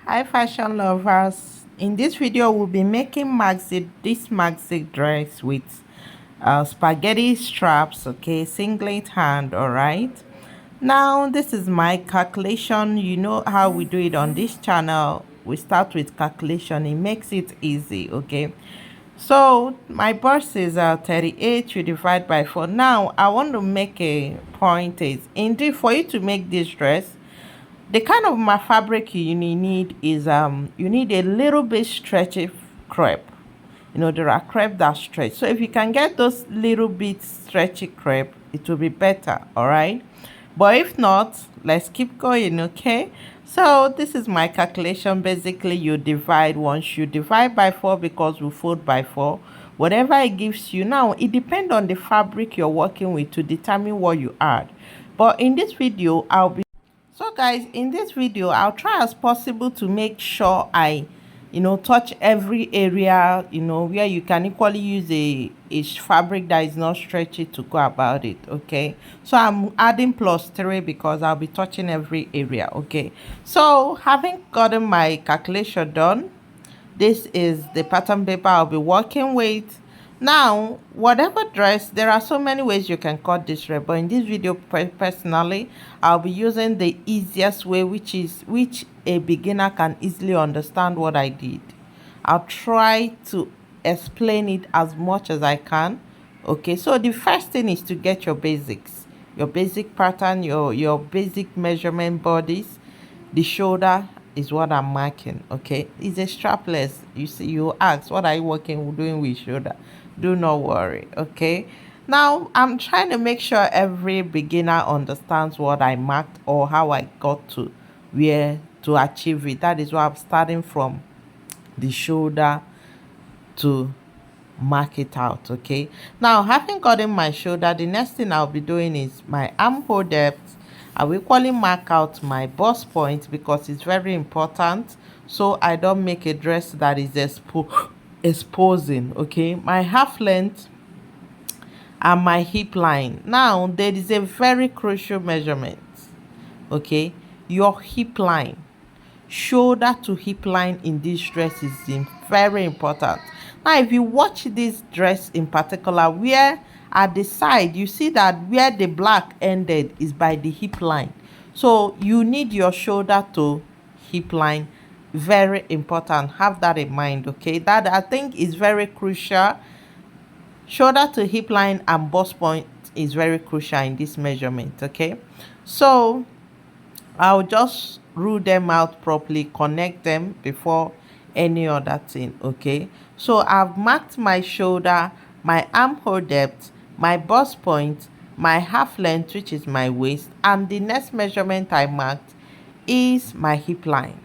Hi fashion lovers, in this video we'll be making this maxi dress with spaghetti straps, okay, singlet hand. All right, now this is my calculation. You know how we do it on this channel. We start with calculation. It makes it easy, okay. So my bust is 38. You divide by 4. Now I want to make a point. Is indeed for you to make this dress, the kind of my fabric you need is you need a little bit stretchy crepe. You know, there are crepe that stretch, so if you can get those little bit stretchy crepe, it will be better. All right, but if not, let's keep going. Okay, so this is my calculation. Basically, you divide. Once you divide by 4, because we fold by 4, whatever it gives you. Now it depends on the fabric you're working with to determine what you add, but in this video so guys, in this video I'll try as possible to make sure I touch every area, where you can equally use a fabric that is not stretchy to go about it. Okay, so I'm adding +3 because I'll be touching every area. Okay, so having gotten my calculation done, this is the pattern paper I'll be working with. Now, whatever dress, there are so many ways you can cut this dress, but in this video personally, I'll be using the easiest way, which a beginner can easily understand what I did. I'll try to explain it as much as I can. Okay, so the first thing is to get your basics, your basic pattern, your basic measurement bodies. The shoulder is what I'm marking. Okay, it's a strapless. You see, you ask, what are you doing with shoulder? Do not worry. Okay, now I'm trying to make sure every beginner understands what I marked or how I got to where to achieve it. That is why I'm starting from the shoulder to mark it out. Okay, now having gotten my shoulder, the next thing I'll be doing is my armhole depth. I will equally mark out my bust point because it's very important, so I don't make a dress that is exposing. Okay, my half length and my hip line. Now there is a very crucial measurement. Okay, your hip line, shoulder to hip line in this dress is very important. Now if you watch this dress in particular, where at the side you see that where the black ended is by the hip line, so you need your shoulder to hip line. Very important, have that in mind. Okay, that I think is very crucial. Shoulder to hip line and bust point is very crucial in this measurement. Okay, so I'll just rule them out properly, connect them before any other thing. Okay, so I've marked my shoulder, my armhole depth, my bust point, my half length, which is my waist, and the next measurement I marked is my hip line.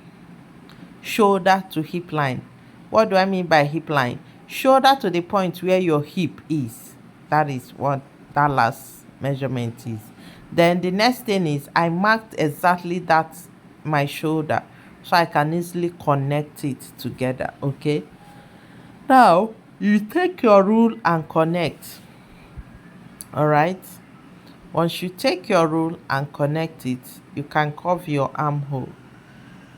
Shoulder to hip line. What do I mean by hip line? Shoulder to the point where your hip is. That is what that last measurement is. Then the next thing is I marked exactly that, my shoulder, so I can easily connect it together. Okay, now you take your rule and connect. All right, once you take your rule and connect it, you can curve your armhole.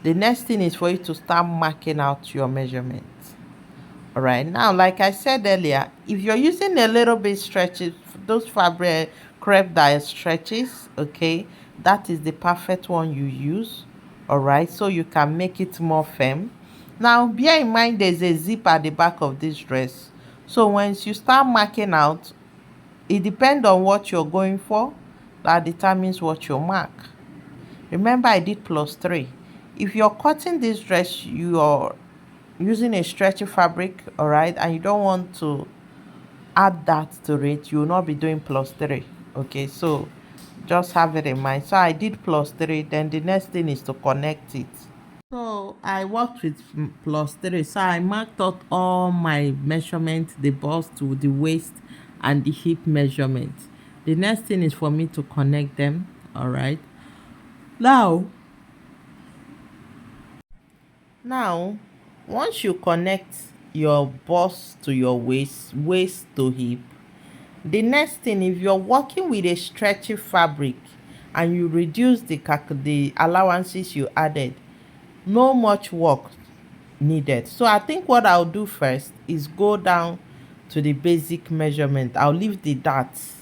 The next thing is for you to start marking out your measurement. All right, now like I said earlier, if you're using a little bit stretches, those fabric crepe that stretches, okay, that is the perfect one you use. All right, so you can make it more firm. Now bear in mind there's a zip at the back of this dress, so once you start marking out, it depends on what you're going for. That determines what you mark. Remember I did +3. If you're cutting this dress, you're using a stretchy fabric, all right, and you don't want to add that to it, you will not be doing +3. Okay, so just have it in mind. So I did +3, then the next thing is to connect it. So I worked with +3, so I marked out all my measurements, the bust to the waist and the hip measurement. The next thing is for me to connect them. All right, now once you connect your bust to your waist to hip, the next thing, if you're working with a stretchy fabric and you reduce the allowances you added, no much work needed. So I think what I'll do first is go down to the basic measurement. I'll leave the darts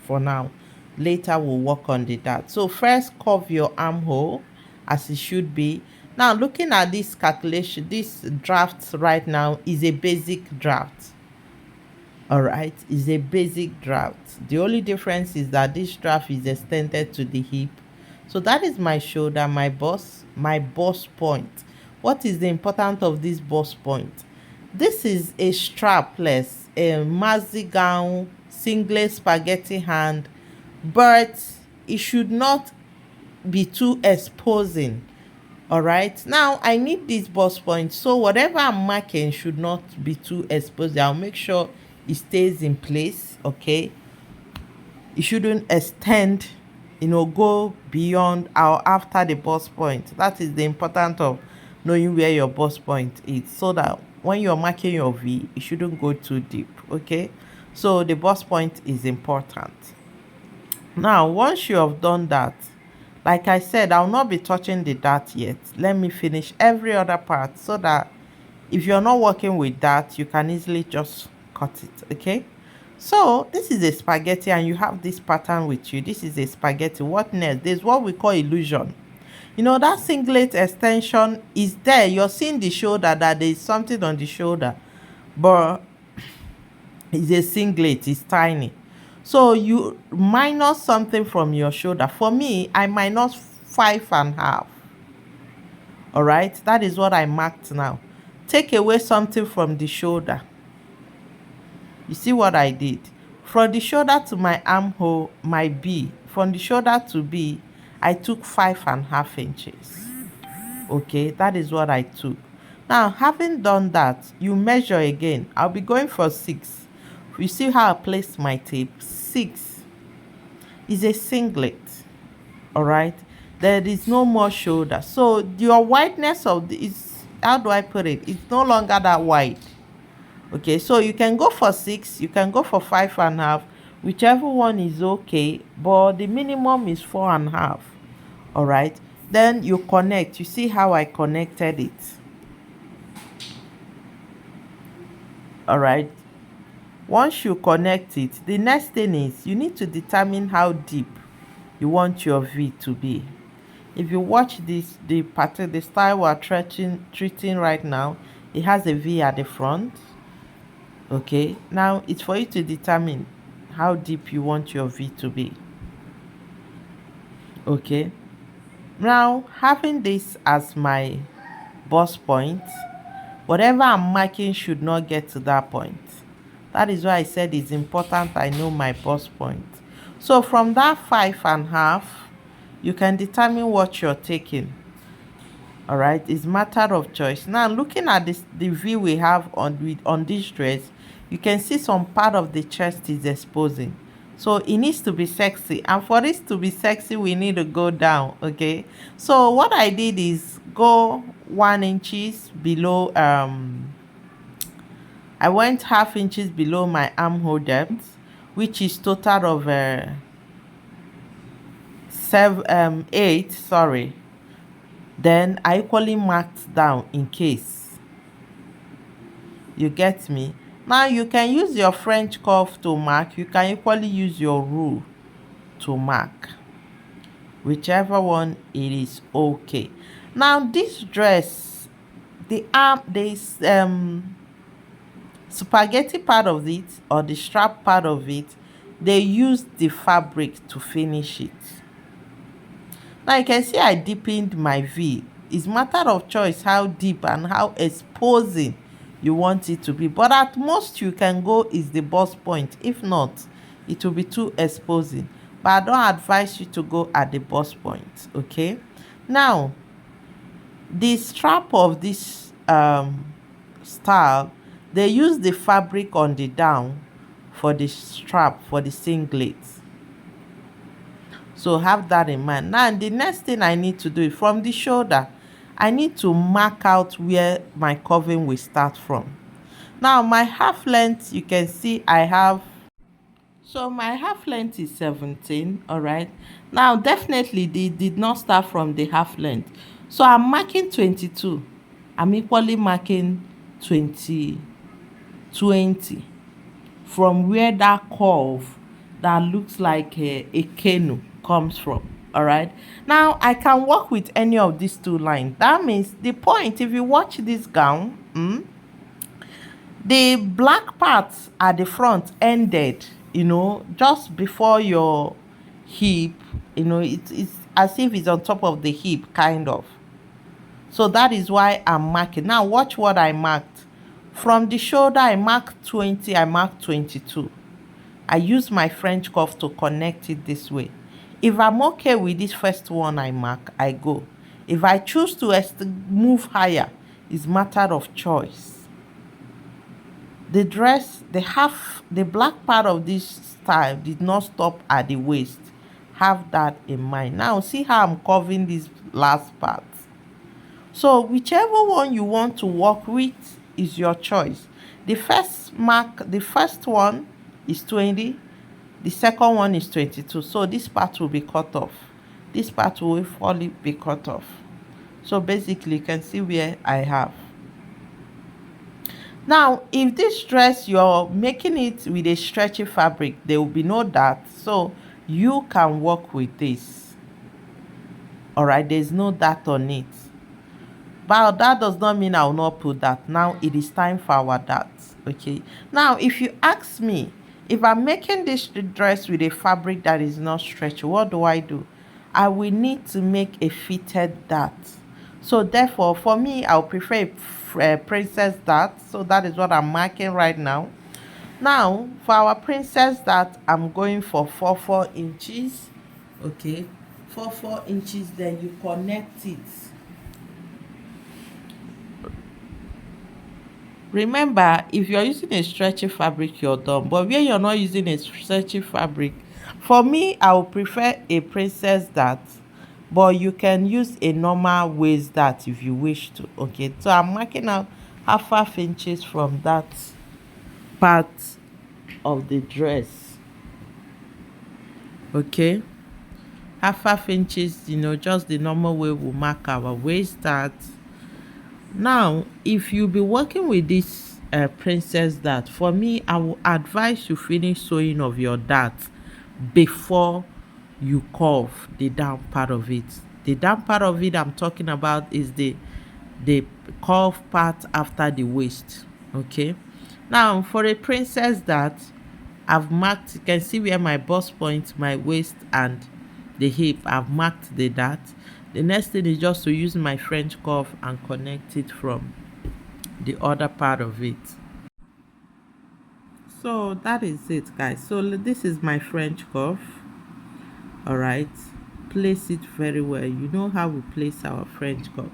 for now. Later we'll work on the dart. So first curve your armhole as it should be. Now looking at this calculation, this draft right now is a basic draft. All right, is a basic draft. The only difference is that this draft is extended to the hip. So that is my shoulder, my bust point. What is the importance of this bust point? This is a strapless, a maxi gown, singlet, spaghetti hand, but it should not be too exposing. All right, now I need this bust point, so whatever I'm marking should not be too exposed. I'll make sure it stays in place. Okay, it shouldn't extend, go beyond or after the bust point. That is the importance of knowing where your bust point is, so that when you're marking your V, it shouldn't go too deep. Okay, so the bust point is important. Now once you have done that, like I said, I'll not be touching the dart yet. Let me finish every other part, so that if you're not working with that, you can easily just cut it. Okay, so this is a spaghetti and you have this pattern with you. This is a spaghetti. What next? There's what we call illusion. That singlet extension is there. You're seeing the shoulder, that there's something on the shoulder, but it's a singlet, it's tiny. So you minus something from your shoulder. For me, I minus 5.5. All right, that is what I marked now. Take away something from the shoulder. You see what I did? From the shoulder to my armhole, my B, from the shoulder to B, I took 5.5 inches. Okay, that is what I took. Now, having done that, you measure again. I'll be going for 6. You see how I placed my tape? 6 is a singlet. All right, there is no more shoulder, so your wideness of the is, how do I put it, it's no longer that wide. Okay, so you can go for 6, you can go for 5.5, whichever one is okay, but the minimum is 4.5. All right, then you connect. You see how I connected it? All right, once you connect it, the next thing is you need to determine how deep you want your V to be. If you watch this, the pattern, the style we're treating right now, it has a V at the front. Okay, now it's for you to determine how deep you want your V to be. Okay, now having this as my bust point, whatever I'm marking should not get to that point. That is why I said it's important I know my bust point. So from that 5.5, you can determine what you're taking. All right, it's matter of choice. Now looking at this, the V we have on this dress, you can see some part of the chest is exposing, so it needs to be sexy, and for this to be sexy we need to go down. Okay, so what I did is go 1 inches below, I went half inches below my armhole depth, which is total of 8, sorry. Then I equally marked down in case. You get me? Now you can use your French curve to mark. You can equally use your rule to mark. Whichever one it is okay. Now this dress, the arm, this spaghetti part of it, or the strap part of it, they use the fabric to finish it. Now you can see I deepened my V. It's matter of choice how deep and how exposing you want it to be, but at most you can go is the bust point. If not, it will be too exposing, but I don't advise you to go at the bust point. Okay, now the strap of this style, they use the fabric on the down for the strap for the singlet. So have that in mind. Now the next thing I need to do is from the shoulder, I need to mark out where my curving will start from. Now my half length, you can see I have, so my half length is 17. All right, now definitely they did not start from the half length. So I'm marking 22. I'm equally marking 20, 20 from where that curve that looks like a canoe comes from. All right. Now I can work with any of these two lines. That means the point, if you watch this gown, the black parts at the front ended, just before your hip. It's as if it's on top of the hip, kind of. So that is why I'm marking. Now watch what I marked. From the shoulder, I marked 20, I marked 22. I use my French cuff to connect it this way. If I'm okay with this first one I mark, I go. If I choose to move higher, it's matter of choice. The dress, the black part of this style did not stop at the waist. Have that in mind. Now see how I'm covering this last part. So whichever one you want to work with is your choice. The first one is 20, the second one is 22. So this part will be cut off. This part will fully be cut off. So basically you can see where I have. Now, if this dress you're making it with a stretchy fabric, there will be no dart. So you can work with this. All right, there's no dart on it. But that does not mean I will not put that. Now it is time for our dart. Okay. Now, if you ask me, if I'm making this dress with a fabric that is not stretchy, what do? I will need to make a fitted dart. So therefore, for me, I'll prefer a princess dart. So that is what I'm marking right now. Now, for our princess dart, I'm going for 4 inches. Okay, 4 inches. Then you connect it. Remember, if you're using a stretchy fabric, you're done. But where you're not using a stretchy fabric, for me, I would prefer a princess dart. But you can use a normal waist dart if you wish to. Okay, so I'm marking out half inches from that part of the dress. Okay, half inches, just the normal way we mark our waist dart. Now, if you be working with this princess dart, for me, I will advise you finish sewing of your dart before you curve the down part of it. The down part of it I'm talking about is the curve part after the waist. Okay. Now, for a princess dart, I've marked. You can see where my bust point, my waist, and the hip. I've marked the dart. The next thing is just to use my French curve and connect it from the other part of it. So that is it, guys. So this is my French curve. All right, place it very well. You know how we place our French curve.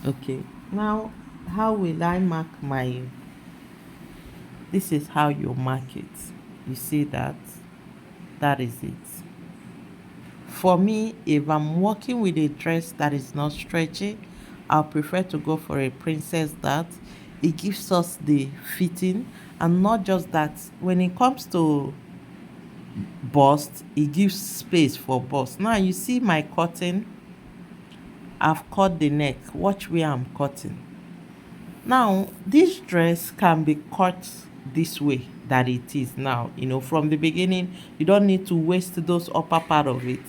Okay, now how will I mark my? This is how you mark it. You see that? That is it. For me, if I'm working with a dress that is not stretchy, I'll prefer to go for a princess dart. It gives us the fitting, and not just that, when it comes to bust, it gives space for bust. Now you see my cutting. I've cut the neck. Watch where I'm cutting. Now this dress can be cut this way that it is now. From the beginning, you don't need to waste those upper part of it.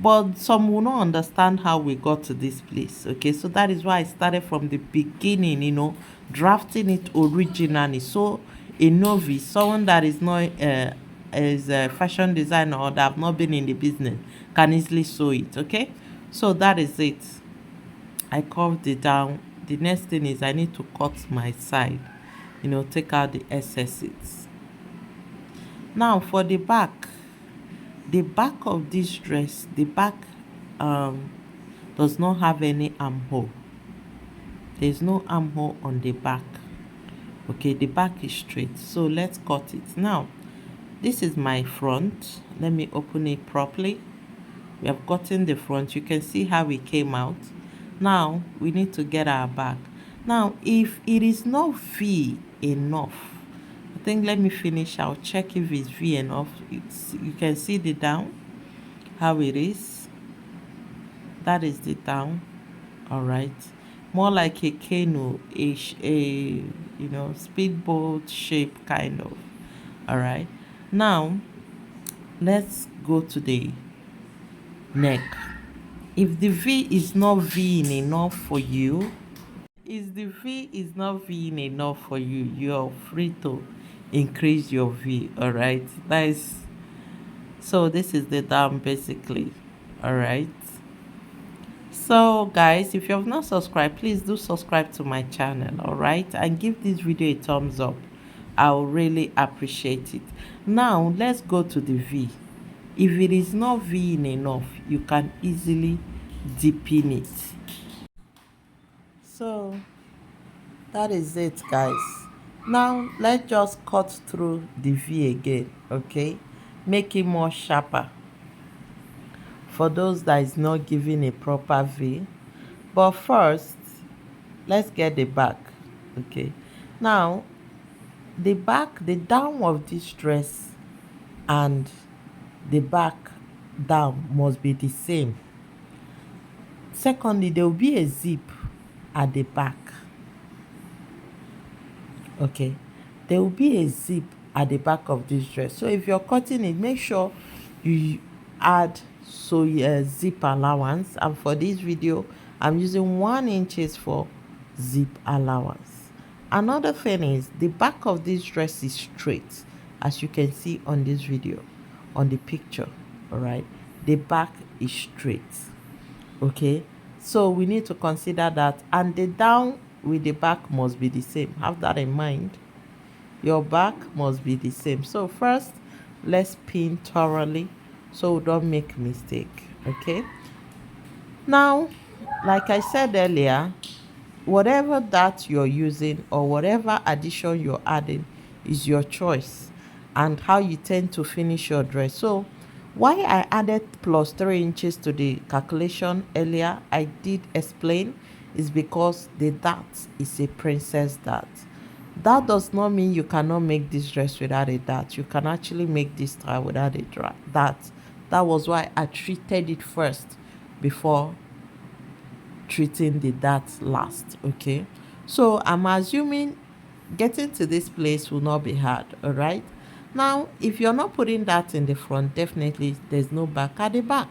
But some will not understand how we got to this place. Okay, so that is why I started from the beginning, drafting it originally. So a novice, someone that is not is a fashion designer or that have not been in the business, can easily sew it. Okay, so that is it. I curved it down. The next thing is I need to cut my side, take out the excesses. Now for the back of this dress, the back does not have any armhole. There's no armhole on the back. Okay, the back is straight. So let's cut it. Now, this is my front. Let me open it properly. We have gotten the front. You can see how it came out. Now we need to get our back. Now if it is not V enough, I think, let me finish. I'll check if it's V enough. You can see the down, how it is. That is the down. all right, more like a canoe, a speedboat shape kind of. All right, now let's go to the neck. If the V is not Ving enough for you, if the V is not Ving enough for you, you're free to increase your V. All right, that is, so this is the down basically. All right. So guys, if you have not subscribed, please do subscribe to my channel, all right, and give this video a thumbs up. I'll really appreciate it. Now let's go to the V. If it is not V in enough, you can easily deepen it. So that is it, guys. Now let's just cut through the V again, okay, make it more sharper for those that is not giving a proper V. But first, let's get the back. Okay, now the back, the down of this dress and the back down must be the same. Secondly, there will be a zip at the back. Okay, there will be a zip at the back of this dress. So if you're cutting it, make sure you add zip allowance. And for this video, I'm using 1 inches for zip allowance. Another thing is the back of this dress is straight, as you can see on this video, on the picture. All right, the back is straight. Okay, so we need to consider that, and the down with the back must be the same. Have that in mind. Your back must be the same. So first, let's pin thoroughly so we don't make mistake. Okay, now like I said earlier, whatever that you're using or whatever addition you're adding is your choice and how you tend to finish your dress. So why I added plus 3 inches to the calculation earlier, I did explain, is because the dart is a princess dart. That does not mean you cannot make this dress without a dart. You can actually make this style without a dart. That was why I treated it first before treating the dart last. Okay, so I'm assuming getting to this place will not be hard. All right, now if you're not putting that in the front, definitely there's no back at the back.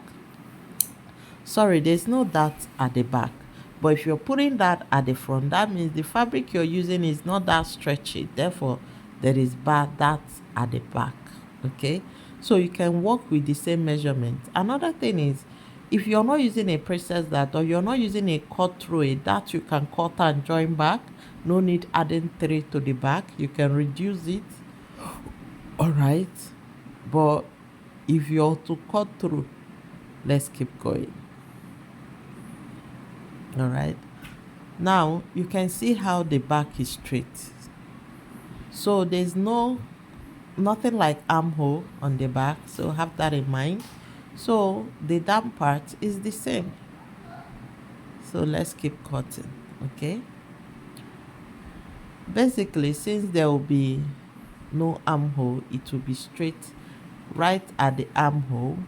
Sorry, there's no dart at the back. But if you're putting that at the front, that means the fabric you're using is not that stretchy, therefore there is dart at the back. Okay, so you can work with the same measurement. Another thing is, if you're not using a princess dart or you're not using a cut through, a dart you can cut and join back, no need adding 3 to the back, you can reduce it. All right, but if you're to cut through, let's keep going. All right, now you can see how the back is straight, so there's nothing like armhole on the back, so have that in mind. So the down part is the same, so let's keep cutting. Okay, basically, since there will be no armhole, it will be straight right at the armhole.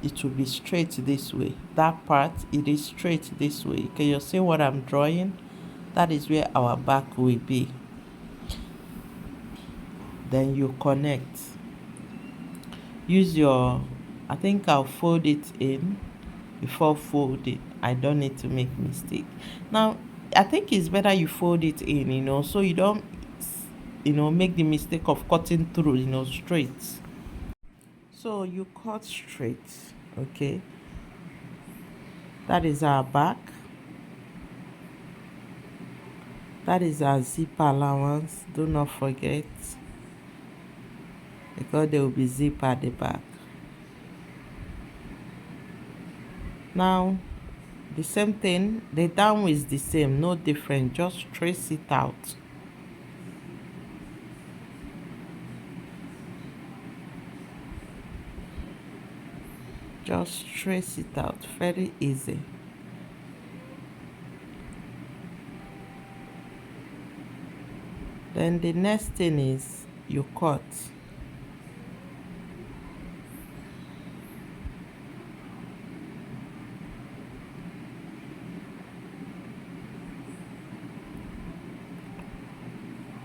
It will be straight this way. That part, it is straight this way. Can you see what I'm drawing? That is where our back will be. Then you connect. Use your, I think I'll fold it in before folding. I don't need to make mistake. Now, I think it's better you fold it in, so you don't, make the mistake of cutting through, straight. So you cut straight. Okay, that is our back. That is our zip allowance. Do not forget, because there will be zip at the back. Now the same thing, the down is the same, no different, just trace it out. Just trace it out, very easy. Then the next thing is you cut.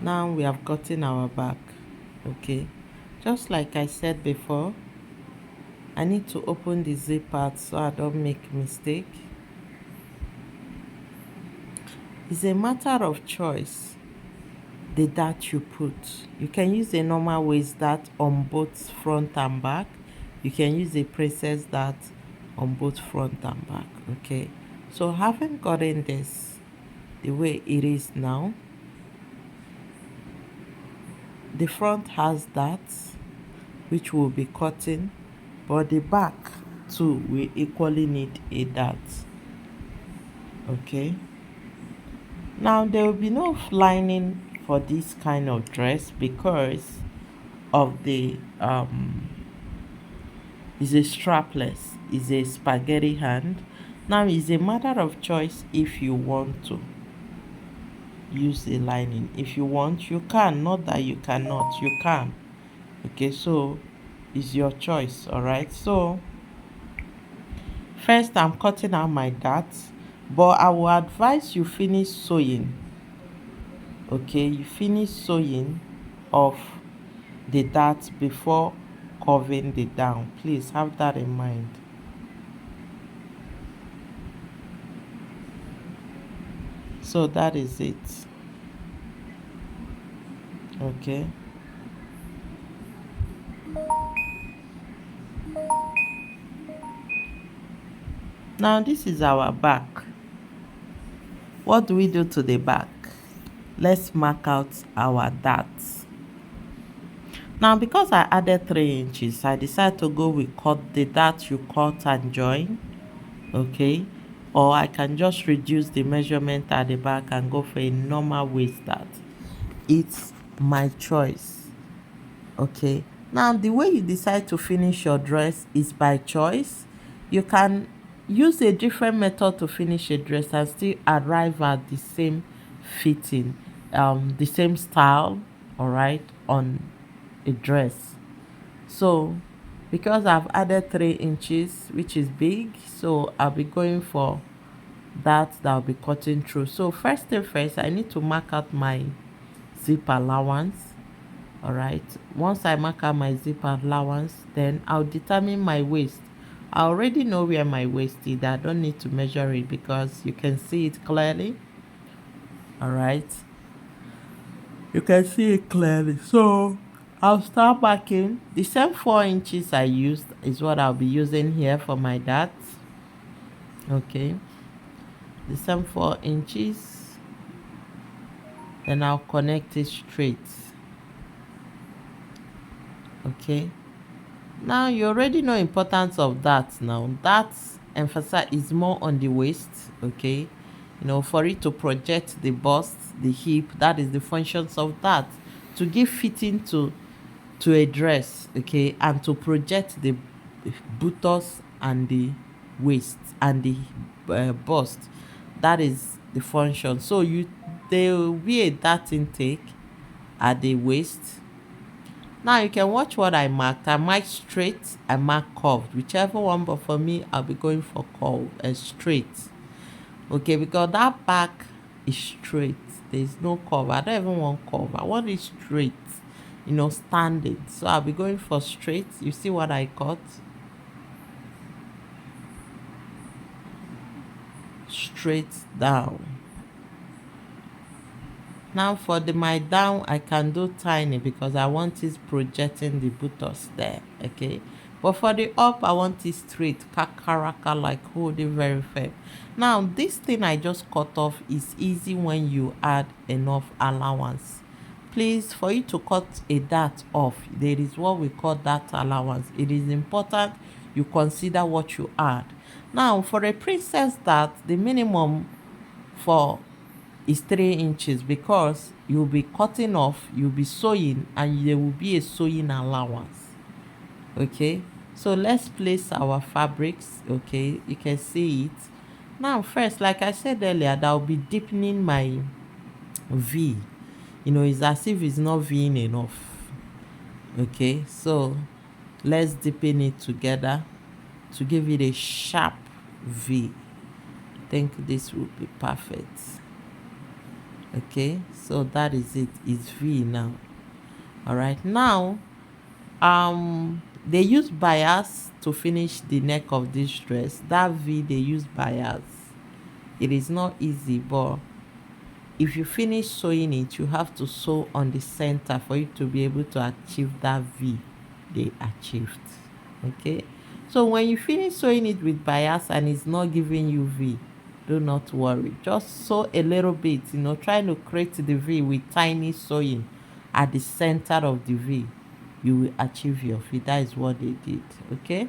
Now we have gotten our back. Okay, just like I said before, I need to open the zip part so I don't make mistake. It's a matter of choice, the dart you put. You can use a normal waist dart on both front and back. You can use a princess dart on both front and back. Okay, so having gotten this the way it is now, the front has darts which will be cutting, but the back too will equally need a dart. Okay, now there will be no lining for this kind of dress because of the is a strapless, is a spaghetti hand. Now it's a matter of choice if you want to use a lining. If you want, you can. Not that you cannot, you can. Okay, so it's your choice. All right, so first I'm cutting out my darts, but I will advise you finish sewing. Okay, you finish sewing of the darts before curving the down. Please have that in mind. So that is it. Okay, now this is our back. What do we do to the back? Let's mark out our darts. Now because I added 3 inches, I decided to go with cut the dart you cut and join. Okay, or I can just reduce the measurement at the back and go for a normal waist dart. It's my choice. Okay, now the way you decide to finish your dress is by choice. You can use a different method to finish a dress and still arrive at the same fitting, the same style, all right, on a dress. So because I've added 3 inches, which is big, so I'll be going for that I'll be cutting through. So first thing first, I need to mark out my zip allowance. All right, once I mark out my zip allowance, then I'll determine my waist. I already know where my waist is. I don't need to measure it because you can see it clearly. All right, you can see it clearly. So I'll start marking. The same 4 inches I used is what I'll be using here for my darts. Okay, the same 4 inches, then I'll connect it straight. Okay, now you already know importance of that. Now that emphasize is more on the waist. Okay, you know, for it to project the bust, the hip, that is the functions of that, to give fitting to a dress. Okay, and to project the buttocks and the waist and the bust, that is the function. So you there will be a dart intake at the waist. Now you can watch what I marked. I marked straight, I marked curved, whichever one, but for me I'll be going for curve and straight. Okay, because that back is straight, there's no curve. I don't even want curve, I want it straight, you know, standing. So I'll be going for straight. You see what I cut? Straight down. Now for my down, I can do tiny because I want it projecting the buttocks there. Okay, but for the up, I want it straight, kakaraka, like holding very firm. Now this thing I just cut off is easy when you add enough allowance. Please, for you to cut a dart off, there is what we call dart allowance. It is important you consider what you add. Now for a princess dart, the minimum for is 3 inches because you'll be cutting off, you'll be sewing, and there will be a sewing allowance. Okay, so let's place our fabrics. Okay, you can see it now. First, like I said earlier, that will be deepening my V. You know, it's as if it's not Ving enough. Okay, so let's deepen it together to give it a sharp V. I think this will be perfect. Okay, so that is it. It's V now. All right, now they use bias to finish the neck of this dress. That V they use bias. It is not easy, but if you finish sewing it, you have to sew on the center for you to be able to achieve that V they achieved. Okay, so when you finish sewing it with bias and it's not giving you V, do not worry, just sew a little bit, trying to create the V with tiny sewing at the center of the V. You will achieve your V. That is what they did. Okay,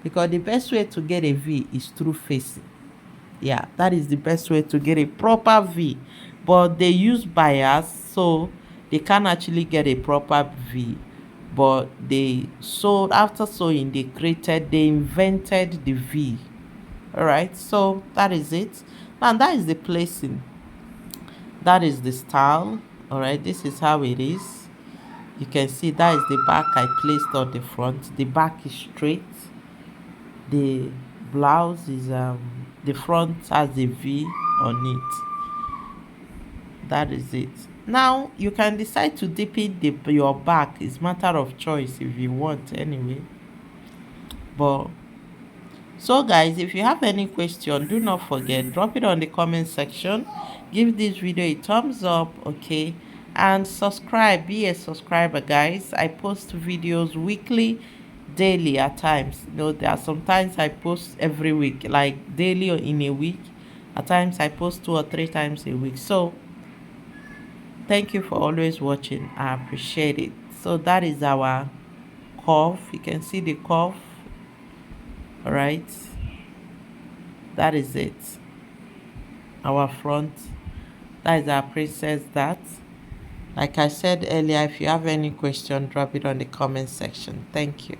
because the best way to get a V is through facing. Yeah, that is the best way to get a proper V, but they use bias, so they can't actually get a proper V. But they sewed, after sewing, they invented the V. All right, so that is it. And that is the placing, that is the style. All right, this is how it is. You can see that is the back I placed on the front. The back is straight. The blouse is the front has a V on it. That is it. Now you can decide to deepen your back. It's matter of choice if you want anyway. But so guys, if you have any question, do not forget, drop it on the comment section. Give this video a thumbs up, okay, and subscribe. Be a subscriber, guys. I post videos weekly, daily at times. There are sometimes I post every week, like daily or in a week. At times I post 2 or 3 times a week. So thank you for always watching. I appreciate it. So that is our curve. You can see the curve. All right, that is it. Our front, that is our princess. That, like I said earlier, if you have any question, drop it on the comment section. Thank you.